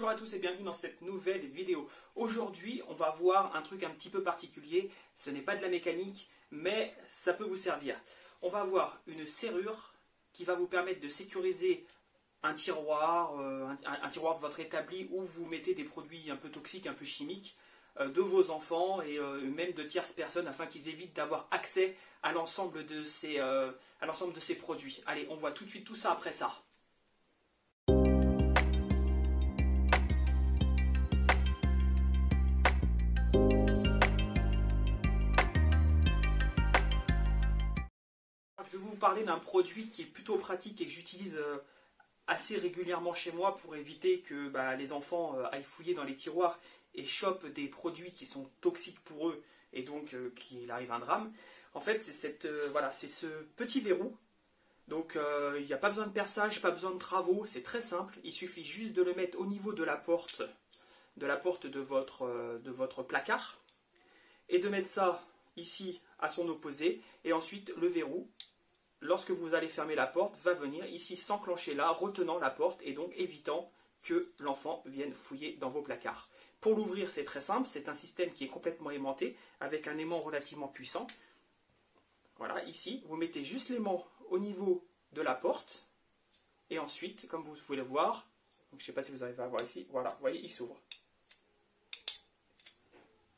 Bonjour à tous et bienvenue dans cette nouvelle vidéo. Aujourd'hui, on va voir un truc un petit peu particulier. Ce n'est pas de la mécanique, mais ça peut vous servir. On va voir une serrure qui va vous permettre de sécuriser un tiroir de votre établi où vous mettez des produits un peu toxiques, un peu chimiques de vos enfants et même de tierces personnes afin qu'ils évitent d'avoir accès à l'ensemble de ces produits. Allez, on voit tout de suite tout ça après ça. Je vais vous parler d'un produit qui est plutôt pratique et que j'utilise assez régulièrement chez moi pour éviter que les enfants aillent fouiller dans les tiroirs et chopent des produits qui sont toxiques pour eux et donc qu'il arrive un drame. En fait, c'est ce petit verrou. Donc il n'y a pas besoin de perçage, pas besoin de travaux, c'est très simple. Il suffit juste de le mettre au niveau de la porte de votre placard et de mettre ça ici à son opposé. Et ensuite, le verrou, lorsque vous allez fermer la porte, va venir ici s'enclencher là, retenant la porte et donc évitant que l'enfant vienne fouiller dans vos placards. Pour l'ouvrir, c'est très simple, c'est un système qui est complètement aimanté, avec un aimant relativement puissant. Voilà, ici, vous mettez juste l'aimant au niveau de la porte, et ensuite, comme vous pouvez le voir, donc je ne sais pas si vous arrivez à voir ici, voilà, vous voyez, il s'ouvre.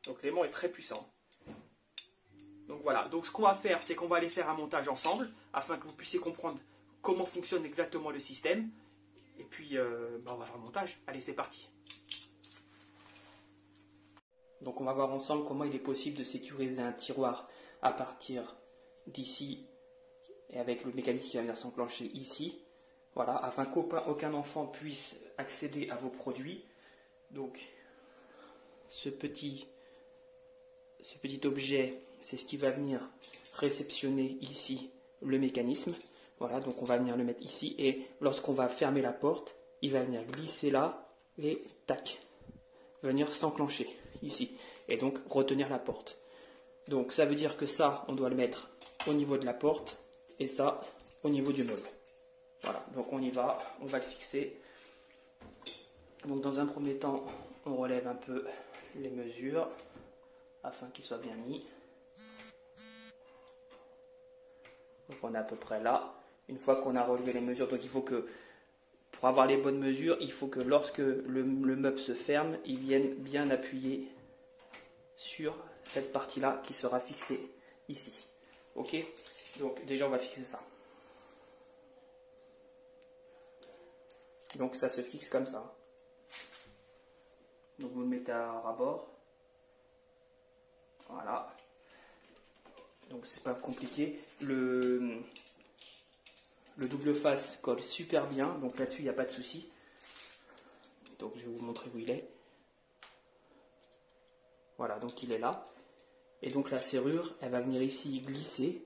Donc l'aimant est très puissant. Donc voilà, donc ce qu'on va faire, c'est qu'on va aller faire un montage ensemble, afin que vous puissiez comprendre comment fonctionne exactement le système. Et puis, on va faire le montage. Allez, c'est parti. Donc on va voir ensemble comment il est possible de sécuriser un tiroir à partir d'ici, et avec le mécanisme qui va venir s'enclencher ici. Voilà, afin qu'aucun enfant puisse accéder à vos produits. Donc, ce petit objet, c'est ce qui va venir réceptionner ici le mécanisme. Voilà, donc on va venir le mettre ici et lorsqu'on va fermer la porte, il va venir glisser là et tac, venir s'enclencher ici et donc retenir la porte. Donc ça veut dire que ça, on doit le mettre au niveau de la porte et ça au niveau du meuble. Voilà, donc on y va, on va le fixer. Donc dans un premier temps, on relève un peu les mesures afin qu'il soit bien mis. Donc on est à peu près là. Une fois qu'on a relevé les mesures, donc il faut que, pour avoir les bonnes mesures, il faut que lorsque le meuble se ferme, il vienne bien appuyer sur cette partie-là qui sera fixée ici. Ok? Donc déjà on va fixer ça. Donc ça se fixe comme ça. Donc vous le mettez à ras-bord. Voilà. Donc c'est pas compliqué. Le double face colle super bien. Donc là-dessus il n'y a pas de souci. Donc je vais vous montrer où il est. Voilà, donc il est là. Et donc la serrure, elle va venir ici glisser.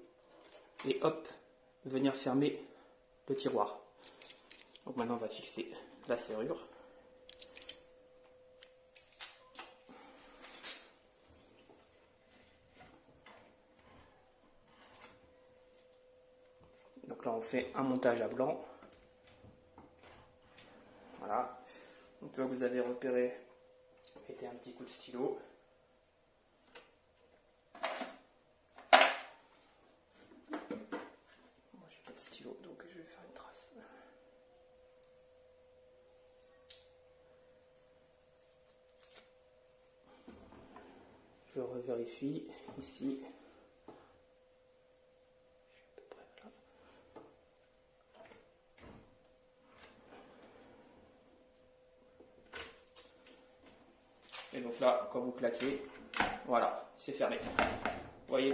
Et hop, venir fermer le tiroir. Donc maintenant on va fixer la serrure. Donc là on fait un montage à blanc. Voilà. Une fois que vous avez repéré, mettez un petit coup de stylo. Moi j'ai pas de stylo donc je vais faire une trace. Je revérifie ici. Et donc là, quand vous claquez, voilà, c'est fermé. Vous voyez,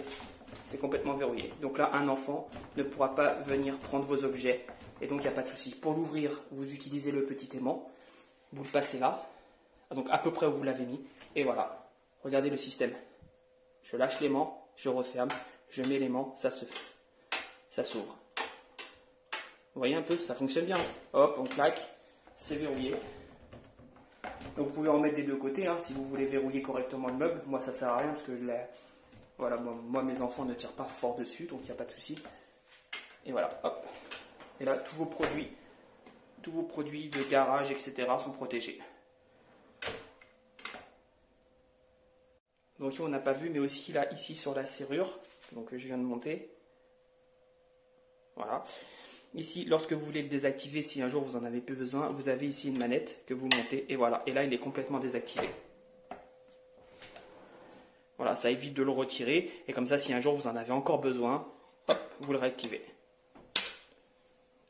c'est complètement verrouillé. Donc là, un enfant ne pourra pas venir prendre vos objets. Et donc, il n'y a pas de souci. Pour l'ouvrir, vous utilisez le petit aimant. Vous le passez là. Donc, à peu près où vous l'avez mis. Et voilà. Regardez le système. Je lâche l'aimant, je referme, je mets l'aimant, ça s'ouvre. Vous voyez un peu, ça fonctionne bien. Hop, on claque, c'est verrouillé. Donc vous pouvez en mettre des deux côtés hein, si vous voulez verrouiller correctement le meuble. Moi ça sert à rien parce que voilà, moi mes enfants ne tirent pas fort dessus, donc il n'y a pas de souci. Et voilà, hop. Et là tous vos produits de garage, etc. sont protégés. Donc on n'a pas vu, mais aussi là, ici sur la serrure, donc je viens de monter. Voilà. Ici, lorsque vous voulez le désactiver, si un jour vous en avez plus besoin, vous avez ici une manette que vous montez, et voilà. Et là, il est complètement désactivé. Voilà, ça évite de le retirer, et comme ça, si un jour vous en avez encore besoin, hop, vous le réactivez.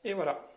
Et voilà.